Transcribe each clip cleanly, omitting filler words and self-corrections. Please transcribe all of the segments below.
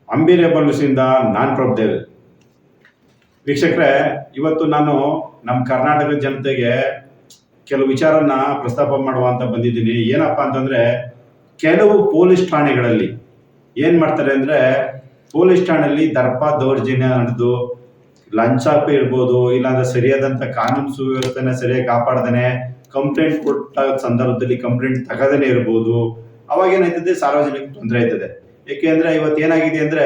ಅಂಬಿರೇಬಲ್ಸ್ ಇಂದ ನಾನ್ ಪ್ರಭುದೇವ್. ವೀಕ್ಷಕರೇ, ಇವತ್ತು ನಾನು ನಮ್ಮ ಕರ್ನಾಟಕದ ಜನತೆಗೆ ಕೆಲವು ವಿಚಾರನ ಪ್ರಸ್ತಾಪ ಮಾಡುವಂತ ಬಂದಿದ್ದೀನಿ. ಏನಪ್ಪಾ ಅಂತಂದ್ರೆ, ಕೆಲವು ಪೊಲೀಸ್ ಠಾಣೆಗಳಲ್ಲಿ ಏನ್ ಮಾಡ್ತಾರೆ ಅಂದ್ರೆ, ಪೊಲೀಸ್ ಠಾಣೆಯಲ್ಲಿ ದರ್ಪ ದೌರ್ಜನ್ಯ ನಡೆದು ಲಂಚ ಇರ್ಬೋದು, ಇಲ್ಲಾಂದ್ರೆ ಸರಿಯಾದಂತ ಕಾನೂನು ಸುವ್ಯವಸ್ಥೆನ ಸರಿಯಾಗಿ ಕಾಪಾಡದೇನೆ ಕಂಪ್ಲೇಂಟ್ ಕೊಟ್ಟ ಸಂದರ್ಭದಲ್ಲಿ ಕಂಪ್ಲೇಂಟ್ ತಗದೇನೆ ಇರ್ಬೋದು. ಅವಾಗ ಏನಾಯ್ತದೆ, ಸಾರ್ವಜನಿಕ ತೊಂದರೆ ಆಯ್ತದೆ. ಏಕೆಂದ್ರೆ ಇವತ್ತು ಏನಾಗಿದೆ ಅಂದ್ರೆ,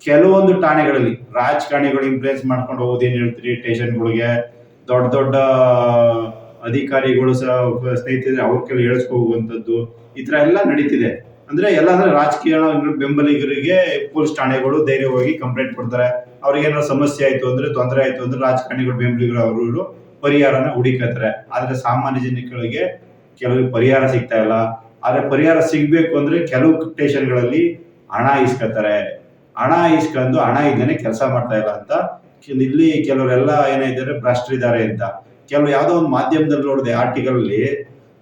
ಕೆಲವೊಂದು ಠಾಣೆಗಳಲ್ಲಿ ರಾಜಕಾರಣಿಗಳು ಇನ್ಫ್ಲೂಯೆನ್ಸ್ ಮಾಡ್ಕೊಂಡು ಹೋಗೋದು ಏನ್ ಹೇಳ್ತೀರಿ, ಸ್ಟೇಷನ್ಗಳಿಗೆ ದೊಡ್ಡ ದೊಡ್ಡ ಅಧಿಕಾರಿಗಳು ಸ್ನೇಹಿತರೆ ಅವ್ರ ಕೆಲ ಹೇಳಿಸ್ಕೋಗುವಂಥದ್ದು, ಈ ತರ ಎಲ್ಲ ನಡೀತಿದೆ. ಅಂದ್ರೆ ರಾಜಕೀಯ ಬೆಂಬಲಿಗರಿಗೆ ಪೊಲೀಸ್ ಠಾಣೆಗಳು ಧೈರ್ಯವಾಗಿ ಕಂಪ್ಲೇಂಟ್ ಕೊಡ್ತಾರೆ. ಅವ್ರಿಗೆ ಏನಾದ್ರು ಸಮಸ್ಯೆ ಆಯ್ತು ಅಂದ್ರೆ, ತೊಂದರೆ ಆಯ್ತು ಅಂದ್ರೆ ರಾಜಕಾರಣಿಗಳು ಬೆಂಬಲಿಗರು ಅವರು ಪರಿಹಾರನ ಹುಡುಕತ್ತಾರೆ. ಆದ್ರೆ ಸಾಮಾನ್ಯ ಜನಗಳಿಗೆ ಕೆಲವು ಪರಿಹಾರ ಸಿಗ್ತಾ ಇಲ್ಲ. ಆದ್ರೆ ಪರಿಹಾರ ಸಿಗ್ಬೇಕು ಅಂದ್ರೆ ಕೆಲವು ಸ್ಟೇಷನ್ಗಳಲ್ಲಿ ಹಣ ಇಸ್ಕೊತಾರೆ. ಹಣ ಇಸ್ಕೊಂಡು ಹಣ ಇದ್ದೇನೆ ಕೆಲಸ ಮಾಡ್ತಾ ಇಲ್ಲ ಅಂತ ಇಲ್ಲಿ ಕೆಲವರೆಲ್ಲ ಏನಿದ್ದಾರೆ, ಭ್ರಷ್ಟರಿದ್ದಾರೆ ಅಂತ. ಕೆಲವು ಯಾವ್ದೋ ಒಂದು ಮಾಧ್ಯಮದಲ್ಲಿ ನೋಡಿದೆ ಆರ್ಟಿಕಲ್ ಅಲ್ಲಿ,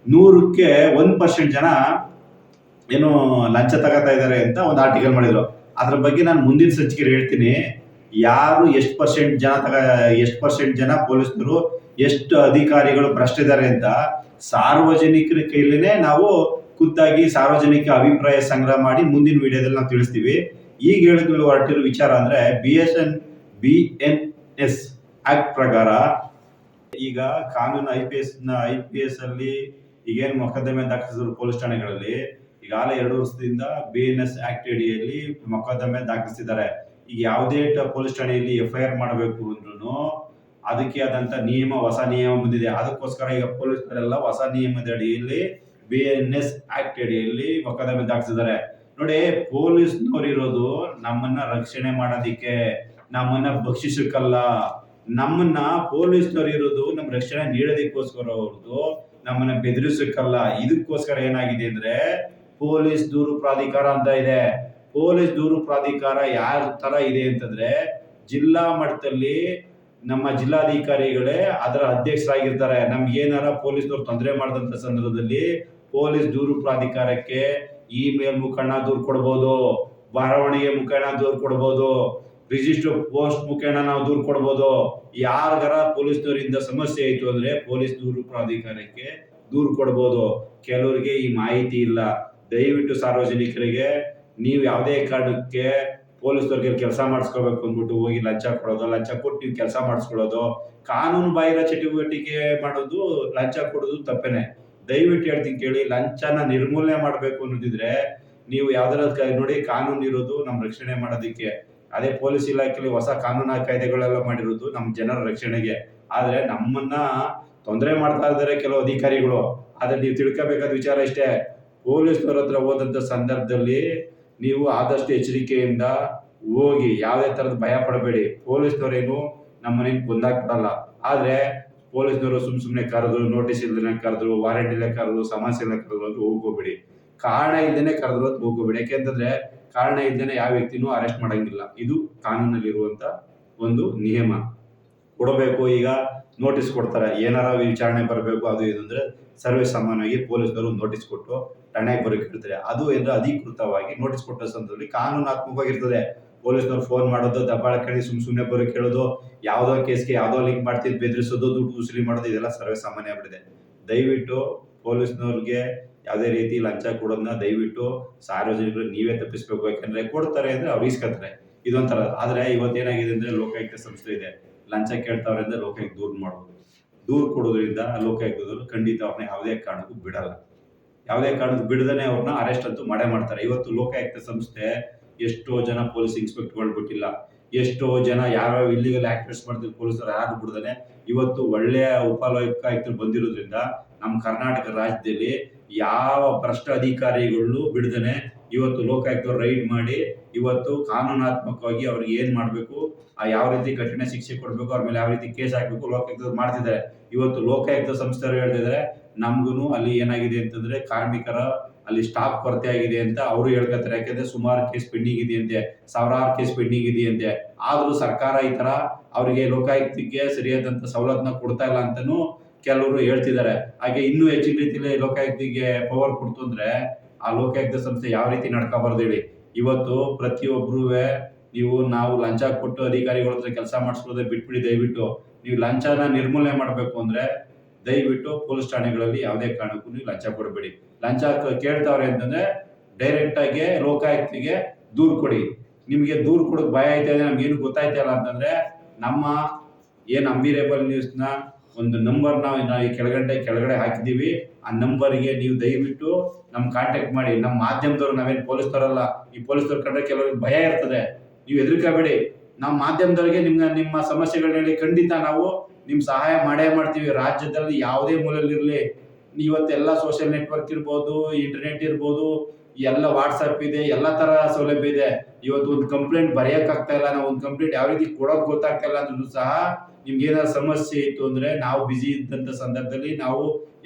100ಕ್ಕೆ 1% ಜನ ಏನು ಲಂಚ ತಗೋತಾ ಇದ್ದಾರೆ ಅಂತ ಒಂದು ಆರ್ಟಿಕಲ್ ಮಾಡಿದ್ರು. ಅದ್ರ ಬಗ್ಗೆ ನಾನು ಮುಂದಿನ ಸಂಚಿಕೆ ಹೇಳ್ತೀನಿ. ಯಾರು ಎಷ್ಟು ಪರ್ಸೆಂಟ್ ಜನ ಪೊಲೀಸರು, ಎಷ್ಟು ಅಧಿಕಾರಿಗಳು ಭ್ರಷ್ಟಿದ್ದಾರೆ ಅಂತ ಸಾರ್ವಜನಿಕರ ಕೈಲೇನೆ ನಾವು ಖುದ್ದಾಗಿ ಸಾರ್ವಜನಿಕ ಅಭಿಪ್ರಾಯ ಸಂಗ್ರಹ ಮಾಡಿ ಮುಂದಿನ ವಿಡಿಯೋದಲ್ಲಿ ನಾವು ತಿಳಿಸ್ತೀವಿ. ಈಗ ಹೇಳಿದ್ರು ಹೊರಟಿರೋ ವಿಚಾರ ಅಂದ್ರೆ, BNS ಆಕ್ಟ್ ಪ್ರಕಾರ ಈಗ ಕಾನೂನು ಐಪಿಎಸ್ ಅಲ್ಲಿ ಈಗೇನು ಮೊಕದ್ದಮೆ ದಾಖಲಿಸಿದ್ರು ಪೊಲೀಸ್ ಠಾಣೆಗಳಲ್ಲಿ, ಈಗಾಗಲೇ 2 ವರ್ಷದಿಂದ BNS ಆಕ್ಟ್ ಅಡಿಯಲ್ಲಿ ಮೊಕದ್ದಮೆ ದಾಖಲಿಸಿದ್ದಾರೆ. ಈಗ ಯಾವುದೇ ಪೊಲೀಸ್ ಠಾಣೆಯಲ್ಲಿ FIR ಮಾಡಬೇಕು ಅಂದ್ರೂ ಅದಕ್ಕೆ ಆದಂತ ಹೊಸ ನಿಯಮ ಬಂದಿದೆ. ಅದಕ್ಕೋಸ್ಕರ ಈಗ ಪೊಲೀಸರೆಲ್ಲ ಹೊಸ ನಿಯಮದ ಅಡಿಯಲ್ಲಿ BNS ಆಕ್ಟ್ ಅಡಿಯಲ್ಲಿ ಮೊಕದ್ದಮೆ ದಾಖಲಿಸಿದ್ದಾರೆ. ನೋಡಿ, ಪೊಲೀಸ್ನವ್ರು ಇರೋದು ನಮ್ಮನ್ನ ರಕ್ಷಣೆ ಮಾಡೋದಿಕ್ಕೆ, ನಮ್ಮನ್ನ ಭಕ್ಷಿಸಕ್ಕಲ್ಲ. ನಮ್ಮನ್ನ ಪೊಲೀಸ್ನವ್ರು ಇರೋದು ನಮ್ಮ ರಕ್ಷಣೆ ನೀಡೋದಕ್ಕೋಸ್ಕರ ಹೊರತು ನಮ್ಮನ್ನ ಬೆದರಿಸಕ್ಕಲ್ಲ. ಇದಕ್ಕೋಸ್ಕರ ಏನಾಗಿದೆ ಅಂದ್ರೆ, ಪೊಲೀಸ್ ದೂರು ಪ್ರಾಧಿಕಾರ ಅಂತ ಇದೆ. ಪೊಲೀಸ್ ದೂರು ಪ್ರಾಧಿಕಾರ ಯಾವ ತರ ಇದೆ ಅಂತಂದ್ರೆ, ಜಿಲ್ಲಾ ಮಟ್ಟದಲ್ಲಿ ನಮ್ಮ ಜಿಲ್ಲಾಧಿಕಾರಿಗಳೇ ಅದರ ಅಧ್ಯಕ್ಷರಾಗಿರ್ತಾರೆ. ನಮ್ಗೆ ಏನಾರ ಪೊಲೀಸ್ನವ್ರು ತೊಂದರೆ ಮಾಡಿದಂತ ಸಂದರ್ಭದಲ್ಲಿ ಪೊಲೀಸ್ ದೂರು ಪ್ರಾಧಿಕಾರಕ್ಕೆ ಇಮೇಲ್ ಮುಖಾಂತರ ದೂರು ಕೊಡ್ಬೋದು, ಬರವಣಿಗೆ ಮುಖಾಂತರ ದೂರು ಕೊಡ್ಬೋದು, ರಿಜಿಸ್ಟರ್ ಪೋಸ್ಟ್ ಮುಖೇನ ನಾವು ದೂರು ಕೊಡ್ಬೋದು. ಯಾರಿಗಾರ ಪೊಲೀಸ್ನವರಿಂದ ಸಮಸ್ಯೆ ಆಯ್ತು ಅಂದ್ರೆ ಪೊಲೀಸ್ ದೂರು ಪ್ರಾಧಿಕಾರಕ್ಕೆ ದೂರು ಕೊಡ್ಬೋದು. ಕೆಲವರಿಗೆ ಈ ಮಾಹಿತಿ ಇಲ್ಲ. ದಯವಿಟ್ಟು ಸಾರ್ವಜನಿಕರಿಗೆ, ನೀವು ಯಾವುದೇ ಕಾರಣಕ್ಕೆ ಪೊಲೀಸ್ನವ್ರಿಗೆ ಕೆಲಸ ಮಾಡಿಸ್ಕೋಬೇಕು ಅಂದ್ಬಿಟ್ಟು ಹೋಗಿ ಲಂಚ ಕೊಡೋದು, ಲಂಚ ಕೊಟ್ಟು ನೀವು ಕೆಲಸ ಮಾಡಿಸ್ಕೊಳ್ಳೋದು, ಕಾನೂನು ಬಾಹಿರ ಚಟುವಟಿಕೆ ಮಾಡೋದು, ಲಂಚ ಕೊಡೋದು ತಪ್ಪೇನೆ. ದಯವಿಟ್ಟು ಹೇಳ್ತೀನಿ ಕೇಳಿ, ಲಂಚನ ನಿರ್ಮೂಲನೆ ಮಾಡಬೇಕು ಅನ್ನೋದಿದ್ರೆ ನೀವು ಯಾವ್ದಾರ ನೋಡಿ, ಕಾನೂನು ಇರೋದು ನಮ್ಮ ರಕ್ಷಣೆ ಮಾಡೋದಿಕ್ಕೆ. ಅದೇ ಪೊಲೀಸ್ ಇಲಾಖೆಯಲ್ಲಿ ಹೊಸ ಕಾನೂನು ಕಾಯ್ದೆಗಳೆಲ್ಲ ಮಾಡಿರೋದು ನಮ್ಮ ಜನರ ರಕ್ಷಣೆಗೆ. ಆದ್ರೆ ನಮ್ಮನ್ನ ತೊಂದರೆ ಮಾಡ್ತಾ ಇದ್ದಾರೆ ಕೆಲವು ಅಧಿಕಾರಿಗಳು. ಆದ್ರೆ ನೀವು ತಿಳ್ಕೋಬೇಕಾದ ವಿಚಾರ ಇಷ್ಟೇ, ಪೊಲೀಸ್ನವ್ರ ಹತ್ರ ಹೋದಂತ ಸಂದರ್ಭದಲ್ಲಿ ನೀವು ಆದಷ್ಟು ಎಚ್ಚರಿಕೆಯಿಂದ ಹೋಗಿ, ಯಾವುದೇ ತರದ ಭಯ ಪಡಬೇಡಿ. ಪೊಲೀಸ್ನವರೇನು ನಮ್ಮನೇನು ಕೊಂದಾಕ್ಬಿಡಲ್ಲ. ಆದ್ರೆ ಪೊಲೀಸ್ನವರು ಸುಮ್ನೆ ಕರೆದ್ರು, ನೋಟಿಸ್ ಇಲ್ದೇನೆ ಕರೆದ್ರು, ವಾರೆಂಟ್ ಇಲ್ಲದೆ ಕರೆದ್ರು, ಸಮಸ್ಯೆ ಇಲ್ಲ ಕರೆದ್ರು ಅಂತ ಹೋಗ್ಕೋಬೇಡಿ. ಕಾರಣ ಇಲ್ದೇನೆ ಕರೆದ್ರು ಅಂತ ಹೋಗ್ಕೋಬೇಡಿ. ಯಾಕೆಂತಂದ್ರೆ ಕಾರಣ ಇಲ್ದೇನೆ ಯಾವ ವ್ಯಕ್ತಿನೂ ಅರೆಸ್ಟ್ ಮಾಡಂಗಿಲ್ಲ. ಇದು ಕಾನೂನಲ್ಲಿ ಇರುವಂತ ಒಂದು ನಿಯಮ. ಕೊಡಬೇಕು. ಈಗ ನೋಟಿಸ್ ಕೊಡ್ತಾರೆ, ಏನಾರ ವಿಚಾರಣೆ ಬರಬೇಕು ಅದು ಇದು ಅಂದ್ರೆ ಸರ್ವೇ ಸಾಮಾನ್ಯವಾಗಿ ಪೊಲೀಸ್ನವರು ನೋಟಿಸ್ ಕೊಟ್ಟು ಠಾಣೆಗೆ ಬರೋಕೆ ಹೇಳ್ತಾರೆ. ಅದು ಅಂದ್ರೆ ಅಧಿಕೃತವಾಗಿ ನೋಟಿಸ್ ಕೊಟ್ಟ ಸಂದರ್ಭದಲ್ಲಿ ಕಾನೂನಾತ್ಮಕವಾಗಿರ್ತದೆ. ಪೊಲೀಸ್ನವ್ರು ಫೋನ್ ಮಾಡೋದು, ದಬ್ಬಾಳಿಕೆ ಸುಮ್ನೆ ಬರೋಕೆ ಹೇಳೋದು, ಯಾವ್ದೋ ಕೇಸ್ಗೆ ಯಾವ್ದೋ ಲಿಂಕ್ ಮಾಡ್ತಿದ್ದು ಬೆದರಿಸೋದು, ದುಡ್ಡು ವಸೂಲಿ ಮಾಡೋದು, ಇದೆಲ್ಲ ಸರ್ವೇ ಸಾಮಾನ್ಯ ಆಗ್ಬಿಟ್ಟಿದೆ. ದಯವಿಟ್ಟು ಪೊಲೀಸ್ನವ್ರಿಗೆ ಯಾವುದೇ ರೀತಿ ಲಂಚ ಕೊಡೋದನ್ನ ದಯವಿಟ್ಟು ಸಾರ್ವಜನಿಕರು ನೀವೇ ತಪ್ಪಿಸ್ಬೇಕು. ಯಾಕಂದ್ರೆ ಕೊಡ್ತಾರೆ ಅಂದ್ರೆ ಅವ್ರು ಇಸ್ಕೊತಾರೆ, ಇದೊಂಥರ. ಆದ್ರೆ ಇವತ್ತೇನಾಗಿದೆ ಅಂದ್ರೆ, ಲೋಕಾಯುಕ್ತ ಸಂಸ್ಥೆ ಇದೆ, ಲಂಚ ಕೇಳ್ತಾವ್ರೆ ಅಂದ್ರೆ ಲೋಕಾಯುಕ್ತ ದೂರು ಮಾಡ್ಬೋದು. ದೂರು ಕೊಡೋದ್ರಿಂದ ಲೋಕಾಯುಕ್ತದವರು ಖಂಡಿತ ಅವ್ರನ್ನ ಯಾವುದೇ ಕಾರಣಕ್ಕೂ ಬಿಡಲ್ಲ. ಯಾವುದೇ ಕಾರಣಕ್ಕೂ ಬಿಡದೇನೆ ಅವ್ರನ್ನ ಅರೆಸ್ಟ್ ಅಂತೂ ಮಾಡೇ ಮಾಡ್ತಾರೆ. ಇವತ್ತು ಲೋಕಾಯುಕ್ತ ಸಂಸ್ಥೆ ಎಷ್ಟೋ ಜನ ಪೊಲೀಸ್ ಇನ್ಸ್ಪೆಕ್ಟರ್ಗಳು ಬಿಟ್ಟಿಲ್ಲ, ಎಷ್ಟೋ ಜನ ಯಾವ್ಯಾವ ಇಲ್ಲಿಗಲ್ ಆಕ್ಟಿವಿಟೀಸ್ ಮಾಡ್ತಿದ್ರು ಪೊಲೀಸರು ಯಾರು ಬಿಡದೇನೆ ಇವತ್ತು ಒಳ್ಳೆಯ ಉಪಲೋಕಾಯುಕ್ತರು ಬಂದಿರೋದ್ರಿಂದ ನಮ್ಮ ಕರ್ನಾಟಕ ರಾಜ್ಯದಲ್ಲಿ ಯಾವ ಭ್ರಷ್ಟ ಅಧಿಕಾರಿಗಳು ಬಿಡದೇನೆ ಇವತ್ತು ಲೋಕಾಯುಕ್ತರು ರೈಡ್ ಮಾಡಿ ಇವತ್ತು ಕಾನೂನಾತ್ಮಕವಾಗಿ ಅವ್ರಿಗೆ ಏನ್ ಮಾಡ್ಬೇಕು, ಯಾವ ರೀತಿ ಕಠಿಣ ಶಿಕ್ಷೆ ಕೊಡ್ಬೇಕು, ಅವ್ರ ಮೇಲೆ ಯಾವ ರೀತಿ ಕೇಸ್ ಹಾಕ್ಬೇಕು ಲೋಕಾಯುಕ್ತರು ಮಾಡ್ತಿದ್ದಾರೆ. ಇವತ್ತು ಲೋಕಾಯುಕ್ತ ಸಂಸ್ಥೆಯವರು ಹೇಳ್ತಿದ್ದಾರೆ, ನಮ್ಗೂ ಅಲ್ಲಿ ಏನಾಗಿದೆ ಅಂತಂದ್ರೆ ಕಾರ್ಮಿಕರ ಅಲ್ಲಿ ಸ್ಟಾಫ್ ಕೊರತೆ ಆಗಿದೆ ಅಂತ ಅವರು ಹೇಳ್ಕೊತಾರೆ. ಯಾಕಂದ್ರೆ ಸುಮಾರು ಕೇಸ್ ಪೆಂಡಿಂಗ್ ಇದೆಯಂತೆ, ಸಾವಿರಾರು ಕೇಸ್ ಪೆಂಡಿಂಗ್ ಇದೆಯಂತೆ. ಆದ್ರೂ ಸರ್ಕಾರ ಈ ತರ ಅವರಿಗೆ ಲೋಕಾಯುಕ್ತಕ್ಕೆ ಸರಿಯಾದಂತ ಸವಲತ್ತನ್ನ ಕೊಡ್ತಾ ಇಲ್ಲ ಅಂತಾನು ಕೆಲವರು ಹೇಳ್ತಿದ್ದಾರೆ. ಹಾಗೆ ಇನ್ನೂ ಹೆಚ್ಚಿನ ರೀತಿಯಲ್ಲಿ ಲೋಕಾಯುಕ್ತಿಗೆ ಪವರ್ ಕೊಡ್ತು ಅಂದ್ರೆ ಆ ಲೋಕಾಯುಕ್ತ ಸಂಸ್ಥೆ ಯಾವ ರೀತಿ ನಡ್ಕೋಬಾರ್ದು ಹೇಳಿ. ಇವತ್ತು ಪ್ರತಿಯೊಬ್ರು ನಾವು ಲಂಚ ಕೊಟ್ಟು ಅಧಿಕಾರಿಗಳ ಹತ್ರ ಕೆಲಸ ಮಾಡಿಸ್ಕೊಳ್ಳೋದೇ ಬಿಟ್ಬಿಡಿ. ದಯವಿಟ್ಟು ನೀವು ಲಂಚನ ನಿರ್ಮೂಲನೆ ಮಾಡಬೇಕು ಅಂದ್ರೆ ದಯವಿಟ್ಟು ಪೊಲೀಸ್ ಠಾಣೆಗಳಲ್ಲಿ ಯಾವುದೇ ಕಾರಣಕ್ಕೂ ನೀವು ಲಂಚ ಕೊಡಬೇಡಿ. ಲಂಚ ಕೇಳ್ತಾವ್ರೆ ಅಂತಂದ್ರೆ ಡೈರೆಕ್ಟ್ ಆಗಿ ಲೋಕಾಯುಕ್ತಿಗೆ ದೂರು ಕೊಡಿ. ನಿಮಗೆ ದೂರು ಕೊಡೋಕೆ ಭಯ ಐತೆ, ನಮ್ಗೇನು ಗೊತ್ತಾಯ್ತಲ್ಲ ಅಂತಂದ್ರೆ ನಮ್ಮ ಅಂಬಿರೇಬಲ್ ನ್ಯೂಸ್ನ ಒಂದು ನಂಬರ್ ನಾವು ಕೆಳಗಡೆ ಹಾಕಿದೀವಿ. ಆ ನಂಬರ್ಗೆ ನೀವು ದಯವಿಟ್ಟು ನಮ್ ಕಾಂಟ್ಯಾಕ್ಟ್ ಮಾಡಿ. ನಮ್ಮ ಮಾಧ್ಯಮದವ್ರು, ನಾವೇನು ಪೊಲೀಸ್ದವರಲ್ಲ. ಈ ಪೊಲೀಸ್ದವ್ರ ಕಂಡ್ರೆ ಕೆಲವರಿಗೆ ಭಯ ಇರ್ತದೆ, ನೀವು ಹೆದರ್ಕೋಬೇಡಿ. ನಮ್ಮ ಮಾಧ್ಯಮದವರಿಗೆ ನಿಮ್ಮ ಸಮಸ್ಯೆಗಳನ್ನ ಹೇಳಿ ಖಂಡಿತ ನಾವು ನಿಮ್ ಸಹಾಯ ಮಾಡೇ ಮಾಡ್ತೀವಿ. ರಾಜ್ಯದಲ್ಲಿ ಯಾವುದೇ ಮೂಲೆಯಲ್ಲಿರ್ಲಿ, ಇವತ್ತೆಲ್ಲ ಸೋಷಿಯಲ್ ನೆಟ್ವರ್ಕ್ ಇರ್ಬೋದು, ಇಂಟರ್ನೆಟ್ ಇರ್ಬೋದು, ಎಲ್ಲ ವಾಟ್ಸಪ್ ಇದೆ, ಎಲ್ಲ ತರ ಸೌಲಭ್ಯ ಇದೆ. ಇವತ್ತು ಒಂದು ಕಂಪ್ಲೇಂಟ್ ಬರೆಯಕ್ ಆಗ್ತಾ ಇಲ್ಲ, ನಾವು ಒಂದು ಕಂಪ್ಲೇಂಟ್ ಯಾವ ರೀತಿ ಕೊಡೋದು ಗೊತ್ತಾಗ್ತಾ ಇಲ್ಲ ಅಂದ್ರೂ ಸಹ ನಿಮ್ಗೆ ಏನಾದ್ರು ಸಮಸ್ಯೆ ಇತ್ತು ಅಂದ್ರೆ ನಾವು ಬಿಸಿ ಇದ್ದಂತ ಸಂದರ್ಭದಲ್ಲಿ ನಾವು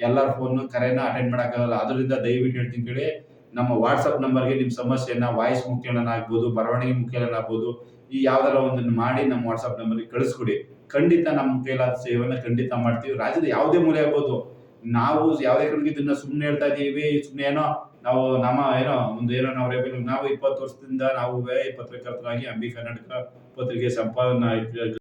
ಎಲ್ಲರ ಫೋನ್ ಕರೆನ ಅಟೆಂಡ್ ಮಾಡಕ್ಕಾಗಲ್ಲ. ಅದರಿಂದ ದಯವಿಟ್ಟು ಹೇಳ್ತೀನಿ ಕೇಳಿ, ನಮ್ಮ ವಾಟ್ಸಪ್ ನಂಬರ್ಗೆ ನಿಮ್ಮ ಸಮಸ್ಯೆನ ವಾಯ್ಸ್ ಮುಖೇನ ಆಗ್ಬೋದು, ಬರವಣಿಗೆ ಮುಖೇನ ಆಗ್ಬೋದು, ಈ ಯಾವ್ದಾರ ಒಂದನ್ನು ಮಾಡಿ ನಮ್ಮ ವಾಟ್ಸಪ್ ನಂಬರ್ಗೆ ಕಳಿಸ್ಕೊಡಿ. ಖಂಡಿತ ನಮ್ಮ ಕೈಲಾದ ಸೇವೆನ ಖಂಡಿತ ಮಾಡ್ತೀವಿ. ರಾಜ್ಯದ ಯಾವುದೇ ಮೂಲೆ ಆಗ್ಬೋದು. ನಾವು ಯಾವುದೇ ಕಡೆಗೆ ಇದನ್ನ ಸುಮ್ಮನೆ ಹೇಳ್ತಾ ಇದೀವಿ, ಸುಮ್ಮನೆ ಏನೋ ನಾವು ನಾವು 20 ವರ್ಷದಿಂದ ನಾವು ಪತ್ರಕರ್ತರಾಗಿ ಅಂಬಿ ಕರ್ನಾಟಕ ಪತ್ರಿಕೆ ಸಂಪಾದನಾ